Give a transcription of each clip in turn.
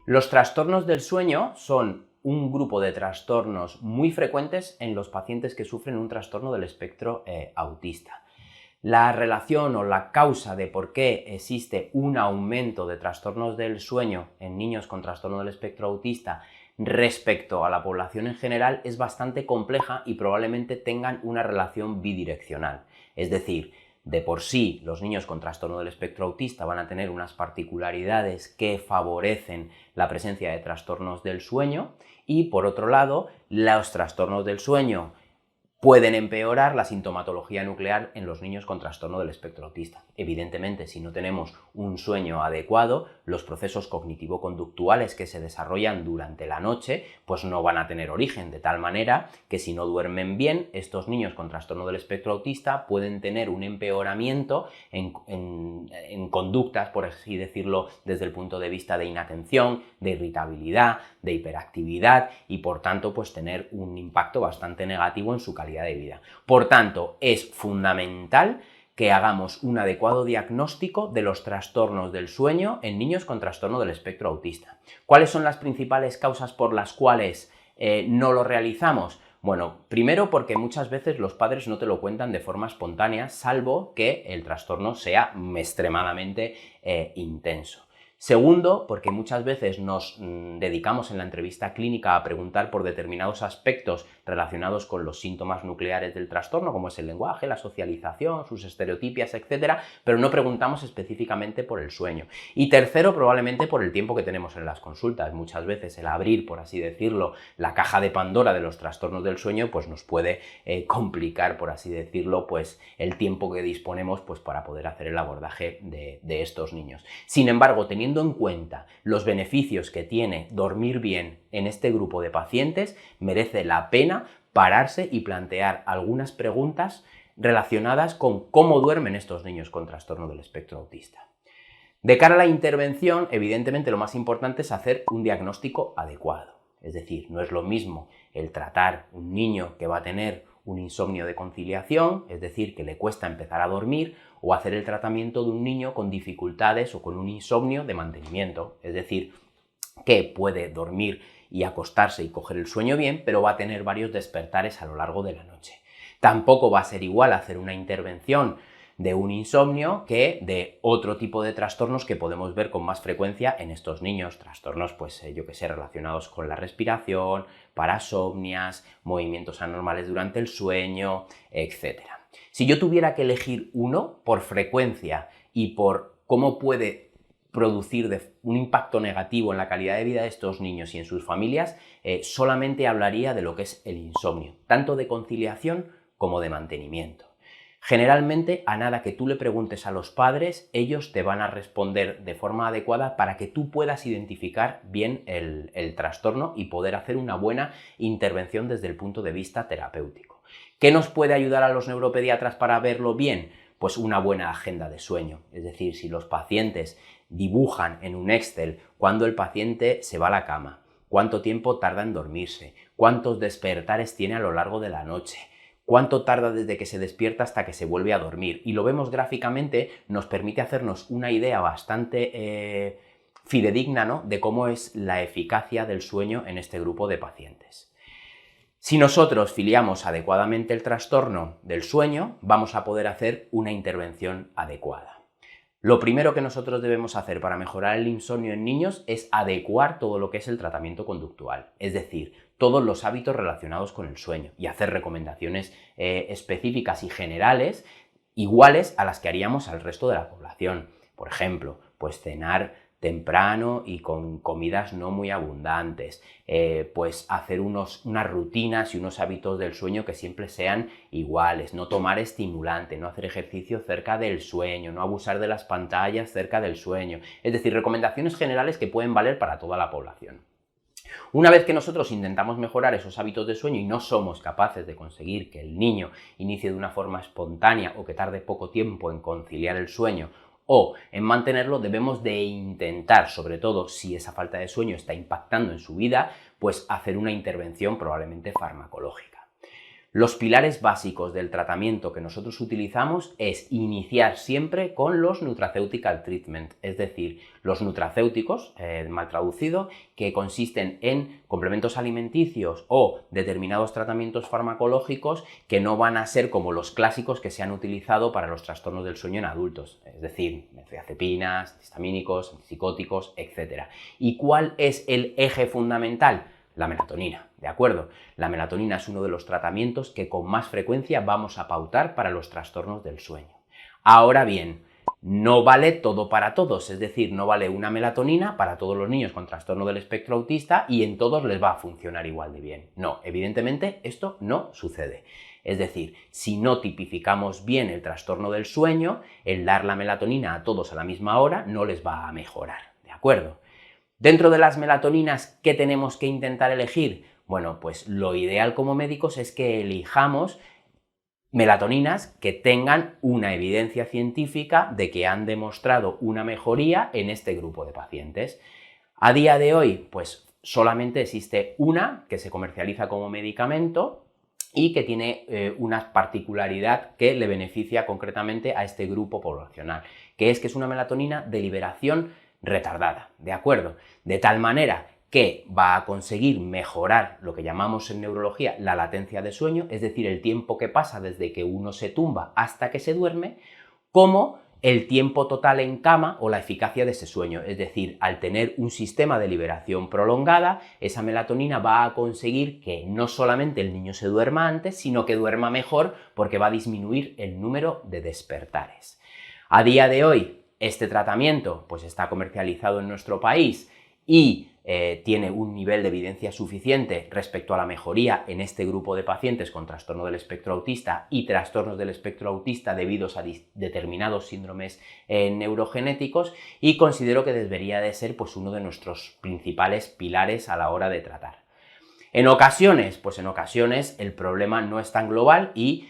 Los trastornos del sueño son un grupo de trastornos muy frecuentes en los pacientes que sufren un trastorno del espectro autista. La relación o la causa de por qué existe un aumento de trastornos del sueño en niños con trastorno del espectro autista respecto a la población en general es bastante compleja y probablemente tengan una relación bidireccional. Es decir, de por sí los niños con trastorno del espectro autista van a tener unas particularidades que favorecen la presencia de trastornos del sueño y, por otro lado, los trastornos del sueño pueden empeorar la sintomatología nuclear en los niños con trastorno del espectro autista. Evidentemente, si no tenemos un sueño adecuado, los procesos cognitivo-conductuales que se desarrollan durante la noche pues no van a tener origen, de tal manera que si no duermen bien, estos niños con trastorno del espectro autista pueden tener un empeoramiento en conductas, por así decirlo, desde el punto de vista de inatención, de irritabilidad, de hiperactividad y, por tanto, pues tener un impacto bastante negativo en su calidad de vida. Por tanto, es fundamental que hagamos un adecuado diagnóstico de los trastornos del sueño en niños con trastorno del espectro autista. ¿Cuáles son las principales causas por las cuales no lo realizamos? Bueno, primero porque muchas veces los padres no te lo cuentan de forma espontánea, salvo que el trastorno sea extremadamente intenso. Segundo, porque muchas veces nos dedicamos en la entrevista clínica a preguntar por determinados aspectos relacionados con los síntomas nucleares del trastorno, como es el lenguaje, la socialización, sus estereotipias, etc., pero no preguntamos específicamente por el sueño. Y tercero, probablemente por el tiempo que tenemos en las consultas. Muchas veces el abrir, por así decirlo, la caja de Pandora de los trastornos del sueño, pues nos puede complicar, por así decirlo, pues el tiempo que disponemos pues para poder hacer el abordaje de estos niños. Sin embargo, teniendo en cuenta los beneficios que tiene dormir bien en este grupo de pacientes, merece la pena pararse y plantear algunas preguntas relacionadas con cómo duermen estos niños con trastorno del espectro autista. De cara a la intervención, evidentemente lo más importante es hacer un diagnóstico adecuado. Es decir, no es lo mismo el tratar un niño que va a tener un insomnio de conciliación, es decir, que le cuesta empezar a dormir, o hacer el tratamiento de un niño con dificultades o con un insomnio de mantenimiento, es decir, que puede dormir y acostarse y coger el sueño bien, pero va a tener varios despertares a lo largo de la noche. Tampoco va a ser igual hacer una intervención de un insomnio que de otro tipo de trastornos que podemos ver con más frecuencia en estos niños, trastornos pues yo que sé, relacionados con la respiración, parasomnias, movimientos anormales durante el sueño, etc. Si yo tuviera que elegir uno por frecuencia y por cómo puede producir un impacto negativo en la calidad de vida de estos niños y en sus familias, solamente hablaría de lo que es el insomnio, tanto de conciliación como de mantenimiento. Generalmente, a nada que tú le preguntes a los padres, ellos te van a responder de forma adecuada para que tú puedas identificar bien el trastorno y poder hacer una buena intervención desde el punto de vista terapéutico. ¿Qué nos puede ayudar a los neuropediatras para verlo bien? Pues una buena agenda de sueño. Es decir, si los pacientes dibujan en un Excel cuándo el paciente se va a la cama, cuánto tiempo tarda en dormirse, cuántos despertares tiene a lo largo de la noche, cuánto tarda desde que se despierta hasta que se vuelve a dormir, y lo vemos gráficamente, nos permite hacernos una idea bastante fidedigna, ¿no?, de cómo es la eficacia del sueño en este grupo de pacientes. Si nosotros filiamos adecuadamente el trastorno del sueño, vamos a poder hacer una intervención adecuada. Lo primero que nosotros debemos hacer para mejorar el insomnio en niños es adecuar todo lo que es el tratamiento conductual, es decir, todos los hábitos relacionados con el sueño, y hacer recomendaciones específicas y generales iguales a las que haríamos al resto de la población. Por ejemplo, pues cenar temprano y con comidas no muy abundantes, pues hacer unas rutinas y unos hábitos del sueño que siempre sean iguales, no tomar estimulante, no hacer ejercicio cerca del sueño, no abusar de las pantallas cerca del sueño, es decir, recomendaciones generales que pueden valer para toda la población. Una vez que nosotros intentamos mejorar esos hábitos de sueño y no somos capaces de conseguir que el niño inicie de una forma espontánea o que tarde poco tiempo en conciliar el sueño o en mantenerlo, debemos de intentar, sobre todo si esa falta de sueño está impactando en su vida, pues hacer una intervención probablemente farmacológica. Los pilares básicos del tratamiento que nosotros utilizamos es iniciar siempre con los nutraceutical treatment, es decir, los nutracéuticos, mal traducido, que consisten en complementos alimenticios o determinados tratamientos farmacológicos que no van a ser como los clásicos que se han utilizado para los trastornos del sueño en adultos, es decir, benzodiazepinas, antihistamínicos, antipsicóticos, etc. ¿Y cuál es el eje fundamental? La melatonina, ¿de acuerdo? La melatonina es uno de los tratamientos que con más frecuencia vamos a pautar para los trastornos del sueño. Ahora bien, no vale todo para todos, es decir, no vale una melatonina para todos los niños con trastorno del espectro autista y en todos les va a funcionar igual de bien. No, evidentemente esto no sucede. Es decir, si no tipificamos bien el trastorno del sueño, el dar la melatonina a todos a la misma hora no les va a mejorar, ¿de acuerdo? Dentro de las melatoninas, ¿qué tenemos que intentar elegir? Bueno, pues lo ideal como médicos es que elijamos melatoninas que tengan una evidencia científica de que han demostrado una mejoría en este grupo de pacientes. A día de hoy, pues solamente existe una que se comercializa como medicamento y que tiene una particularidad que le beneficia concretamente a este grupo poblacional, que es una melatonina de liberación retardada, ¿de acuerdo? De tal manera que va a conseguir mejorar lo que llamamos en neurología la latencia de sueño, es decir, el tiempo que pasa desde que uno se tumba hasta que se duerme, como el tiempo total en cama o la eficacia de ese sueño. Es decir, al tener un sistema de liberación prolongada, esa melatonina va a conseguir que no solamente el niño se duerma antes, sino que duerma mejor porque va a disminuir el número de despertares. A día de hoy, este tratamiento pues está comercializado en nuestro país y tiene un nivel de evidencia suficiente respecto a la mejoría en este grupo de pacientes con trastorno del espectro autista y trastornos del espectro autista debidos a determinados síndromes neurogenéticos, y considero que debería de ser pues uno de nuestros principales pilares a la hora de tratar. En ocasiones, el problema no es tan global y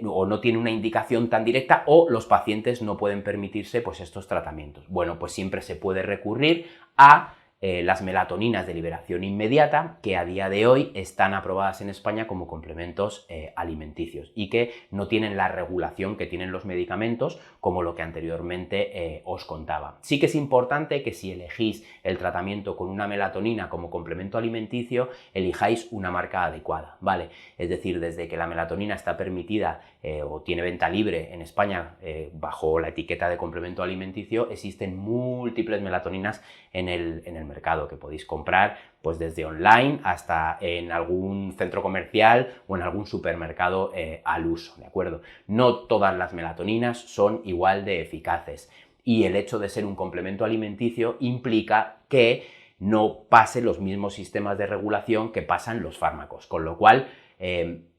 o no tiene una indicación tan directa, o los pacientes no pueden permitirse pues estos tratamientos. Bueno, pues siempre se puede recurrir a las melatoninas de liberación inmediata, que a día de hoy están aprobadas en España como complementos alimenticios y que no tienen la regulación que tienen los medicamentos, como lo que anteriormente os contaba. Sí que es importante que si elegís el tratamiento con una melatonina como complemento alimenticio, elijáis una marca adecuada, ¿vale? Es decir, desde que la melatonina está permitida o tiene venta libre en España bajo la etiqueta de complemento alimenticio, existen múltiples melatoninas en el mercado que podéis comprar pues desde online hasta en algún centro comercial o en algún supermercado al uso, ¿de acuerdo? No todas las melatoninas son igual de eficaces y el hecho de ser un complemento alimenticio implica que no pase los mismos sistemas de regulación que pasan los fármacos, con lo cual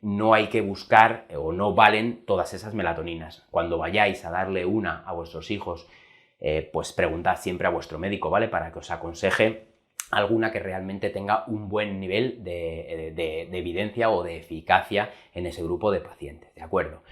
no hay que buscar o no valen todas esas melatoninas. Cuando vayáis a darle una a vuestros hijos, pues preguntad siempre a vuestro médico, ¿vale? Para que os aconseje alguna que realmente tenga un buen nivel de evidencia o de eficacia en ese grupo de pacientes, ¿de acuerdo?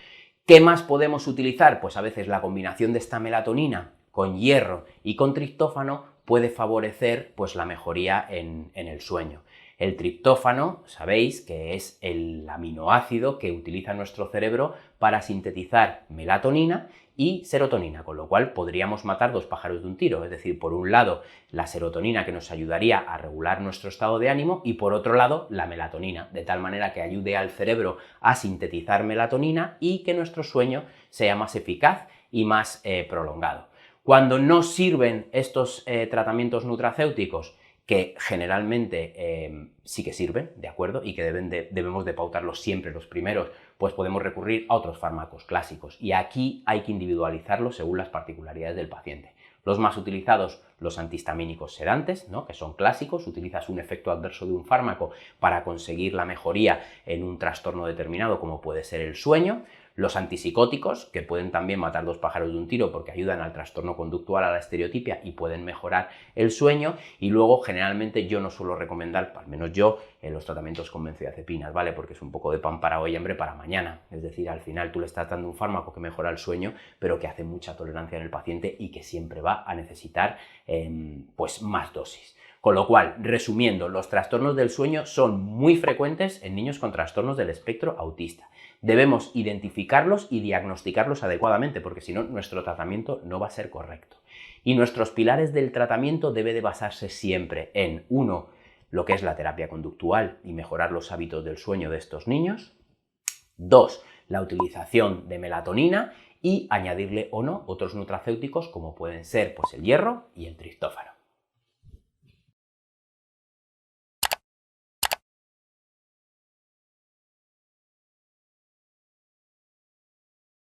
¿Qué más podemos utilizar? Pues a veces la combinación de esta melatonina con hierro y con triptófano puede favorecer pues la mejoría en el sueño. El triptófano, sabéis que es el aminoácido que utiliza nuestro cerebro para sintetizar melatonina y serotonina, con lo cual podríamos matar dos pájaros de un tiro, es decir, por un lado la serotonina que nos ayudaría a regular nuestro estado de ánimo y por otro lado la melatonina, de tal manera que ayude al cerebro a sintetizar melatonina y que nuestro sueño sea más eficaz y más prolongado. Cuando no sirven estos tratamientos nutracéuticos, que generalmente sí que sirven, ¿de acuerdo? Y que debemos de pautarlos siempre los primeros, pues podemos recurrir a otros fármacos clásicos. Y aquí hay que individualizarlos según las particularidades del paciente. Los más utilizados, los antihistamínicos sedantes, ¿no? Que son clásicos, utilizas un efecto adverso de un fármaco para conseguir la mejoría en un trastorno determinado como puede ser el sueño. Los antipsicóticos, que pueden también matar dos pájaros de un tiro porque ayudan al trastorno conductual, a la estereotipia y pueden mejorar el sueño. Y luego, generalmente, yo no suelo recomendar, al menos yo, los tratamientos con benzodiazepinas, ¿vale? Porque es un poco de pan para hoy y hambre para mañana. Es decir, al final tú le estás dando un fármaco que mejora el sueño, pero que hace mucha tolerancia en el paciente y que siempre va a necesitar pues más dosis. Con lo cual, resumiendo, los trastornos del sueño son muy frecuentes en niños con trastornos del espectro autista. Debemos identificarlos y diagnosticarlos adecuadamente, porque si no, nuestro tratamiento no va a ser correcto. Y nuestros pilares del tratamiento debe de basarse siempre en, 1, lo que es la terapia conductual y mejorar los hábitos del sueño de estos niños. 2, la utilización de melatonina y añadirle o no otros nutracéuticos como pueden ser pues, el hierro y el triptófano.